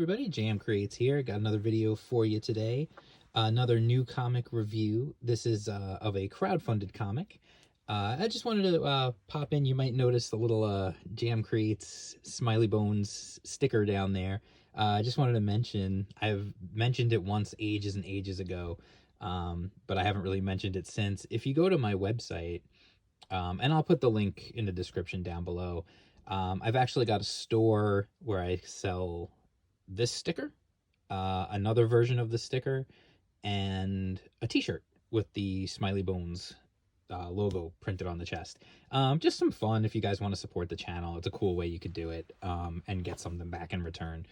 everybody, Jam Creates here. Got another video for you today. Another new comic review. This is of a crowdfunded comic. I just wanted to pop in. You might notice the little Jam Creates Smiley Bones sticker down there. I just wanted to mention, I've mentioned it once ages and ages ago, but I haven't really mentioned it since. If you go to my website, and I'll put the link in the description down below, I've actually got a store where I sell this sticker, another version of the sticker, and a t-shirt with the Smiley Bones logo printed on the chest. Just some fun if you guys want to support the channel. It's a cool way you could do it, and get something back in return.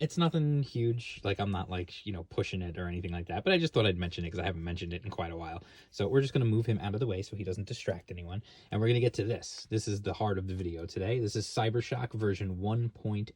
It's nothing huge, like I'm not like, pushing it or anything like that, but I just thought I'd mention it because I haven't mentioned it in quite a while. So we're just going to move him out of the way so he doesn't distract anyone, and we're going to get to this. This is the heart of the video today. This is CyberShock version 1.0.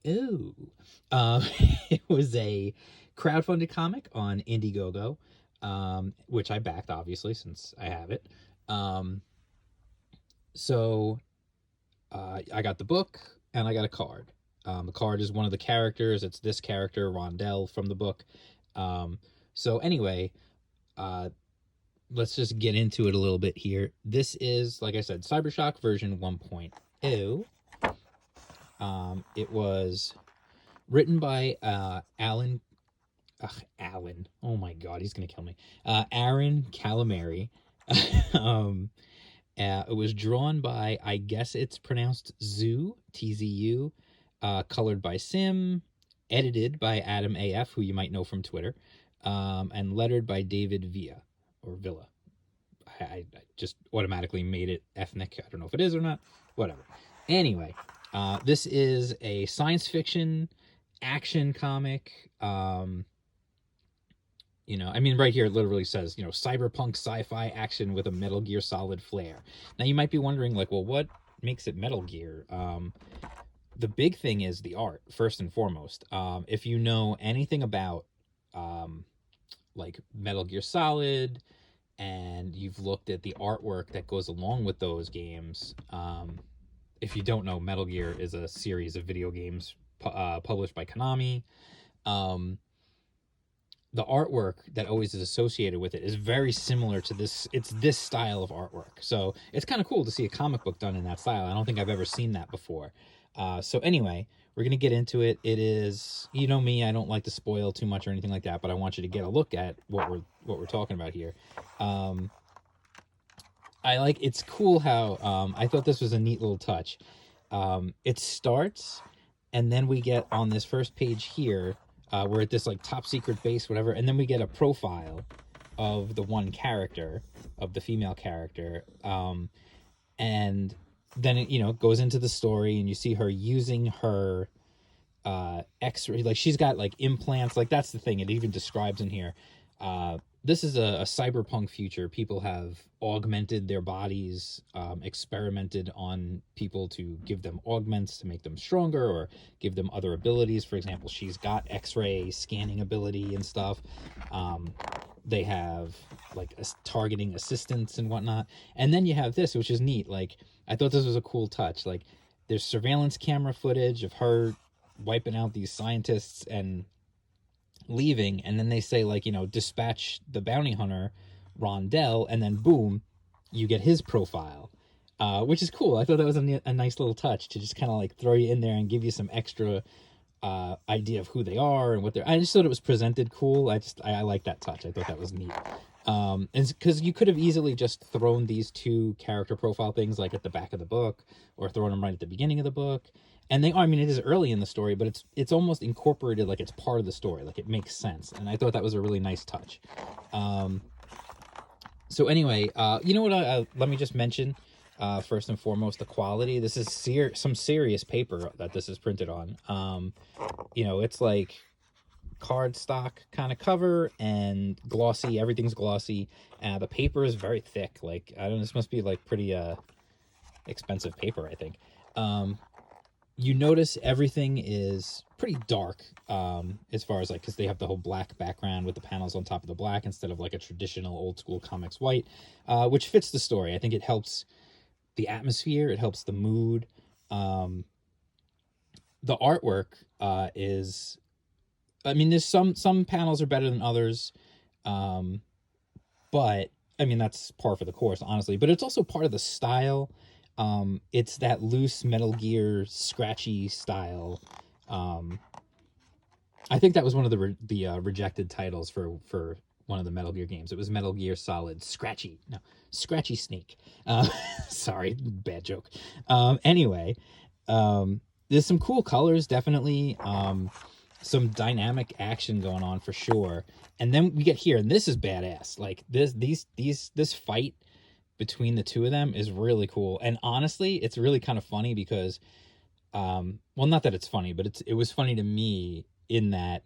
Ooh. It was a crowdfunded comic on Indiegogo, which I backed, obviously, since I have it. So I got the book and I got a card. The card is one of the characters. It's this character, Rondell, from the book. So anyway, let's just get into it a little bit here. This is, like I said, CyberShock version 1.0. It was written by Alan. Oh my God, he's gonna kill me. Aaron Calamari. It was drawn by, I guess it's pronounced Zoo, TZU. Colored by Sim, edited by Adam AF, who you might know from Twitter, and lettered by David Villa, or Villa. I just automatically made it ethnic. I don't know if it is or not. Whatever. Anyway, this is a science fiction action comic. I mean, right here it literally says, cyberpunk sci-fi action with a Metal Gear Solid flair. Now you might be wondering, like, well, what makes it Metal Gear? The big thing is the art, first and foremost. If you know anything about like Metal Gear Solid, and you've looked at the artwork that goes along with those games, if you don't know, Metal Gear is a series of video games published by Konami. The artwork that always is associated with it is very similar to this. It's this style of artwork. So it's kind of cool to see a comic book done in that style. I don't think I've ever seen that before. So anyway, we're going to get into it. It is, you know me, I don't like to spoil too much or anything like that, but I want you to get a look at what we're talking about here. It's cool how, I thought this was a neat little touch. It starts, and then we get on this first page here, we're at this like top secret base, whatever, and then we get a profile of the one character, of the female character, and then it goes into the story, and you see her using her x-ray, like she's got like implants, like that's the thing, it even describes in here. This is a cyberpunk future. People have augmented their bodies, experimented on people to give them augments to make them stronger or give them other abilities. For example, she's got x-ray scanning ability and stuff. They have like targeting assistants and whatnot. And then you have this, which is neat. Like, I thought this was a cool touch. Like, there's surveillance camera footage of her wiping out these scientists and leaving, and then they say, like, dispatch the bounty hunter Rondell, and then boom, you get his profile, which is cool. I thought that was a nice little touch to just kind of like throw you in there and give you some extra idea of who they are and what they're. I just thought it was presented cool. I like that touch. I thought that was neat. And because you could have easily just thrown these two character profile things like at the back of the book, or thrown them right at the beginning of the book. And I mean, it is early in the story, but it's almost incorporated, like it's part of the story, like it makes sense. And I thought that was a really nice touch. So anyway, you know what? Let me just mention, first and foremost, the quality. This is some serious paper that this is printed on. It's like cardstock kind of cover and glossy. Everything's glossy. The paper is very thick. Like, I don't know, this must be like pretty expensive paper, I think. You notice everything is pretty dark, as far as like, because they have the whole black background with the panels on top of the black instead of like a traditional old school comics white, which fits the story. I think it helps the atmosphere, it helps the mood. the artwork is, I mean, there's some panels are better than others, um, but I mean that's par for the course, honestly. But it's also part of the style. It's that loose Metal Gear scratchy style. Um, I think that was one of the rejected titles for one of the Metal Gear games. It was Metal Gear Solid Scratchy. No, Scratchy Snake. Uh, sorry, bad joke. Anyway, there's some cool colors, definitely. Some dynamic action going on for sure. And then we get here, and this is badass. Like this fight between the two of them is really cool. And honestly, it's really kind of funny because, well, not that it's funny, but it was funny to me in that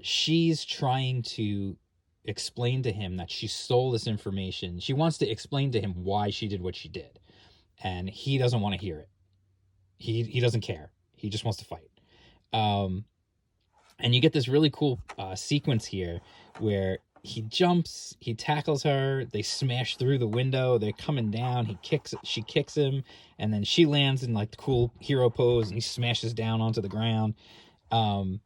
she's trying to explain to him that she stole this information. She wants to explain to him why she did what she did, and he doesn't want to hear it. He doesn't care. He just wants to fight. And you get this really cool sequence here where he jumps, he tackles her, they smash through the window, they're coming down, she kicks him, and then she lands in like the cool hero pose, and he smashes down onto the ground. And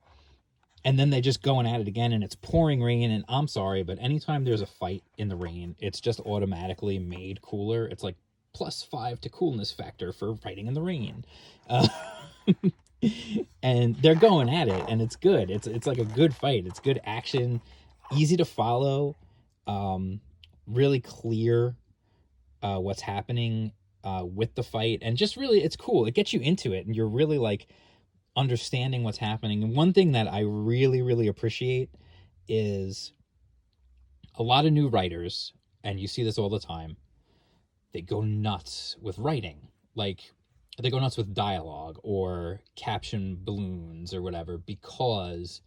then they just going at it again, and it's pouring rain. And I'm sorry, but anytime there's a fight in the rain, it's just automatically made cooler. It's like +5 to coolness factor for fighting in the rain. And they're going at it, and it's good. It's like a good fight. It's good action, easy to follow, really clear what's happening with the fight, and just really, it's cool. It gets you into it, and you're really like understanding what's happening. And one thing that I really, really appreciate is a lot of new writers, and you see this all the time, they go nuts with writing. Like, they go nuts with dialogue or caption balloons or whatever because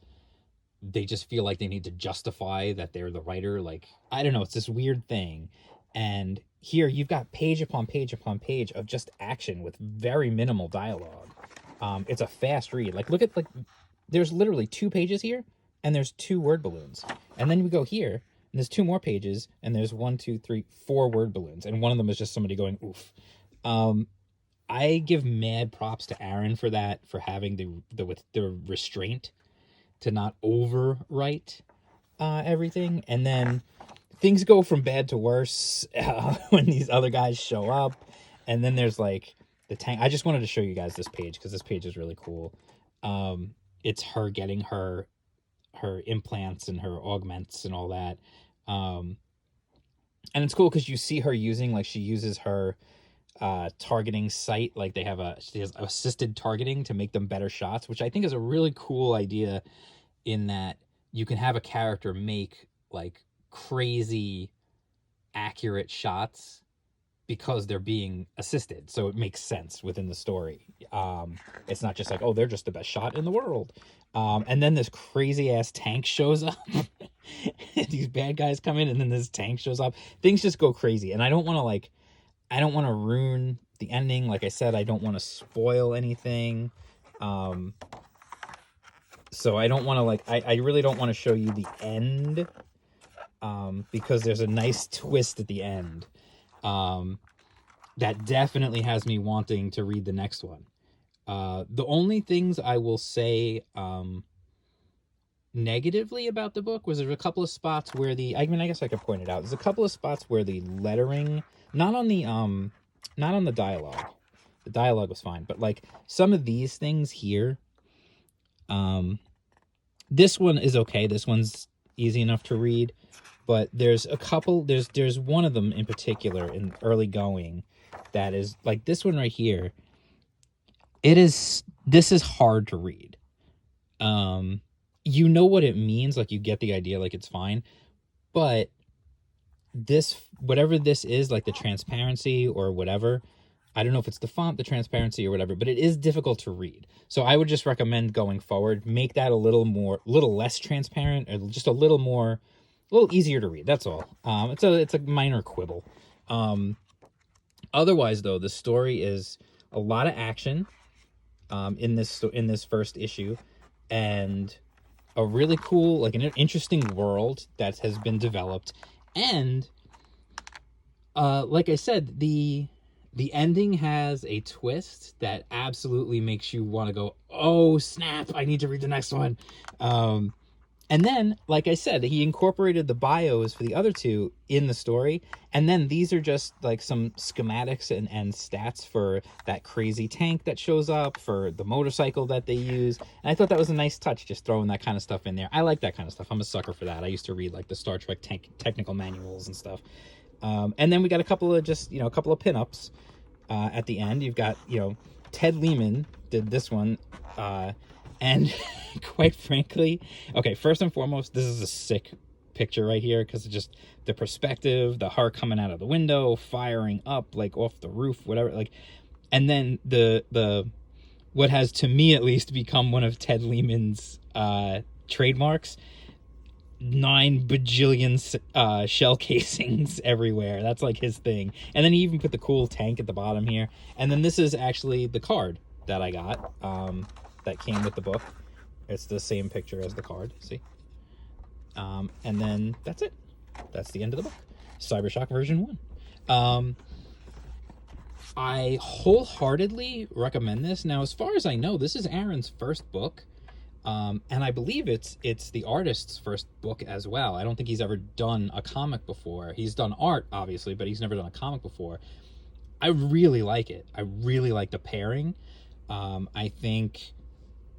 they just feel like they need to justify that they're the writer. Like, I don't know, it's this weird thing. And here you've got page upon page upon page of just action with very minimal dialogue. It's a fast read. Like, look at, like, there's literally 2 pages here, and there's 2 word balloons. And then we go here, and there's 2 more pages, and there's 1, 2, 3, 4 word balloons. And one of them is just somebody going, oof. I give mad props to Aaron for that, for having the restraint to not overwrite everything. And then things go from bad to worse when these other guys show up. And then there's like the tank. I just wanted to show you guys this page because this page is really cool. It's her getting her implants and her augments and all that. And it's cool because you see her using, like, she uses her targeting sight. Like, she has assisted targeting to make them better shots, which I think is a really cool idea, in that you can have a character make like crazy accurate shots because they're being assisted, so it makes sense within the story. It's not just like, oh, they're just the best shot in the world. And then this crazy ass tank shows up. These bad guys come in, and then this tank shows up. Things just go crazy, and I don't want to ruin the ending. Like I said, I don't want to spoil anything. So I don't want to, like, I really don't want to show you the end, because there's a nice twist at the end that definitely has me wanting to read the next one. The only things I will say negatively about the book was there's a couple of spots where I guess I could point it out. There's a couple of spots where the lettering, not on the dialogue. The dialogue was fine, but like some of these things here, this one is okay. This one's easy enough to read, but there's a couple, there's one of them in particular in early going that is like this one right here. This is hard to read. You know what it means, like you get the idea, like it's fine, but whatever this is, like the transparency or whatever, I don't know if it's the font, the transparency, or whatever, but it is difficult to read. So I would just recommend going forward, make that a little less transparent, or just a little easier to read. That's all. It's a minor quibble. Otherwise, though, the story is a lot of action in this first issue, and a really cool, like, an interesting world that has been developed. And like I said, The ending has a twist that absolutely makes you want to go, oh snap, I need to read the next one. um and then, like I said, he incorporated the bios for the other two in the story. And then these are just like some schematics and stats for that crazy tank that shows up, for the motorcycle that they use. And I thought that was a nice touch, just throwing that kind of stuff in there. I like that kind of stuff. I'm a sucker for that. I used to read like the Star Trek technical manuals and stuff. And then we got a couple of a couple of pinups at the end. You've got, Ted Lehman did this one. And quite frankly, okay, first and foremost, this is a sick picture right here because it's just the perspective, the heart coming out of the window, firing up like off the roof, whatever. Like, and then the what has, to me at least, become one of Ted Lehman's trademarks: 9 bajillion shell casings everywhere. That's like his thing. And then he even put the cool tank at the bottom here. And then this is actually the card that I got that came with the book. It's the same picture as the card, see? And then that's it. That's the end of the book. CyberShock version 1. I wholeheartedly recommend this. Now, as far as I know, this is Aaron's first book. And I believe it's the artist's first book as well. I don't think he's ever done a comic before. He's done art, obviously, but he's never done a comic before. I really like it. I really like the pairing. I think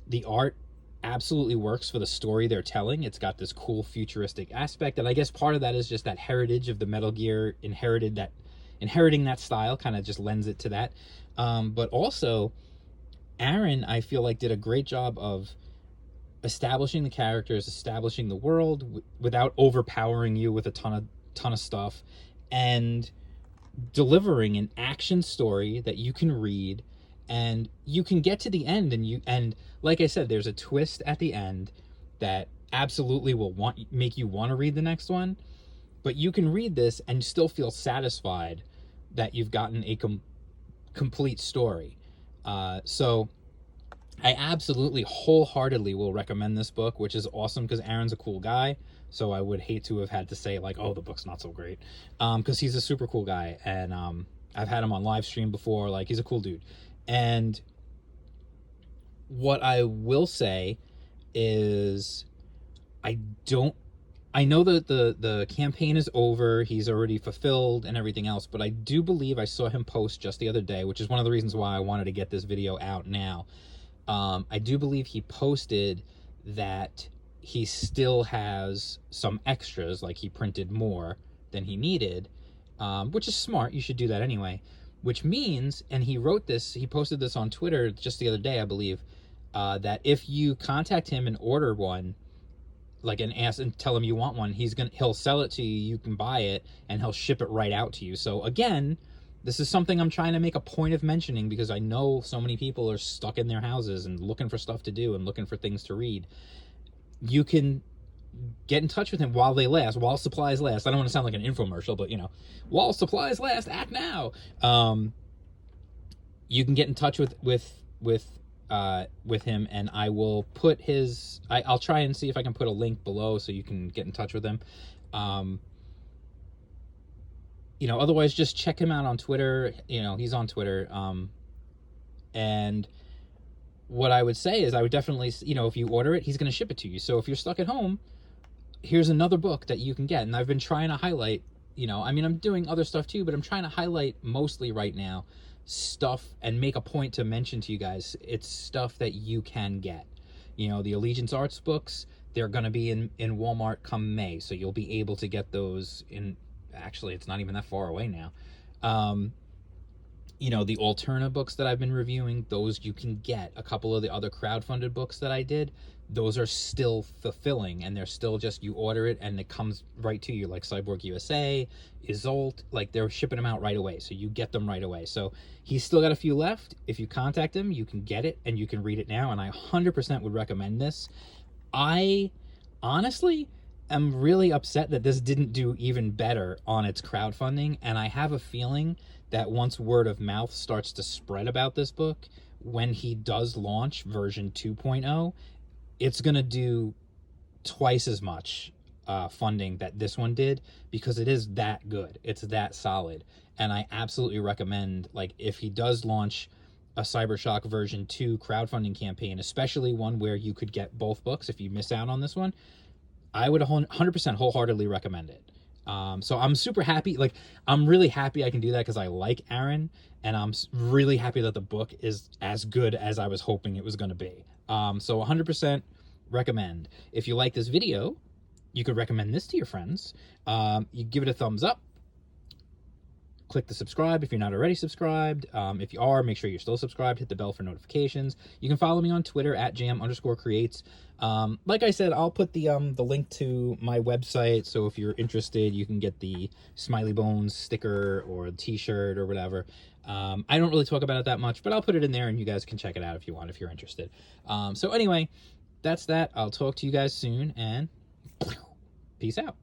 the art absolutely works for the story they're telling. It's got this cool futuristic aspect, and I guess part of that is just that heritage of the Metal Gear inheriting that style kind of just lends it to that. But also, Aaron, I feel like, did a great job of establishing the characters, establishing the world without overpowering you with a ton of stuff, and delivering an action story that you can read, and you can get to the end, and like I said, there's a twist at the end that absolutely will make you want to read the next one. But you can read this and still feel satisfied that you've gotten a complete story. So I absolutely wholeheartely will recommend this book, which is awesome because Aaron's a cool guy. So I would hate to have had to say like, oh, the book's not so great, because he's a super cool guy, and I've had him on live stream before. Like, he's a cool dude. And what I will say is, I know that the campaign is over, he's already fulfilled and everything else, but I do believe I saw him post just the other day, which is one of the reasons why I wanted to get this video out now. I do believe he posted that he still has some extras, like he printed more than he needed, which is smart. You should do that anyway. Which means, and he posted this on Twitter just the other day, I believe, that if you contact him and order one, like, and ask and tell him you want one, he'll sell it to you, you can buy it, and he'll ship it right out to you. So again, this is something I'm trying to make a point of mentioning because I know so many people are stuck in their houses and looking for stuff to do and looking for things to read. You can get in touch with him while they last, while supplies last. I don't want to sound like an infomercial, but while supplies last, act now. You can get in touch with him, and I will put I'll try and see if I can put a link below so you can get in touch with him. Otherwise just check him out on Twitter. He's on Twitter. And what I would say is I would definitely, if you order it, he's going to ship it to you. So if you're stuck at home, here's another book that you can get. And I've been trying to highlight, I'm doing other stuff too, but I'm trying to highlight mostly right now stuff and make a point to mention to you guys, it's stuff that you can get. The Allegiance Arts books, they're going to be in Walmart come May. So you'll be able to get those actually, it's not even that far away now. The Alterna books that I've been reviewing, those you can get. A couple of the other crowdfunded books that I did, those are still fulfilling, and they're still just, you order it and it comes right to you, like Cyborg USA, Isolt, like they're shipping them out right away, so you get them right away. So he's still got a few left. If you contact him, you can get it and you can read it now, and I 100% would recommend this. I honestly am really upset that this didn't do even better on its crowdfunding, and I have a feeling that once word of mouth starts to spread about this book, when he does launch version 2.0, it's going to do twice as much funding that this one did, because it is that good. It's that solid. And I absolutely recommend, like, if he does launch a CyberShock version 2 crowdfunding campaign, especially one where you could get both books if you miss out on this one, I would 100% wholeheartedly recommend it. So I'm super happy. Like, I'm really happy I can do that because I like Aaron, and I'm really happy that the book is as good as I was hoping it was going to be. So 100% recommend. If you like this video, you could recommend this to your friends. You give it a thumbs up. Click the subscribe if you're not already subscribed. If you are, make sure you're still subscribed. Hit the bell for notifications. You can follow me on Twitter at jam_creates. Like I said, I'll put the link to my website, so if you're interested, you can get the Smiley Bones sticker or a t-shirt or whatever. I don't really talk about it that much, but I'll put it in there and you guys can check it out if you want, if you're interested. So anyway, that's that. I'll talk to you guys soon, and peace out.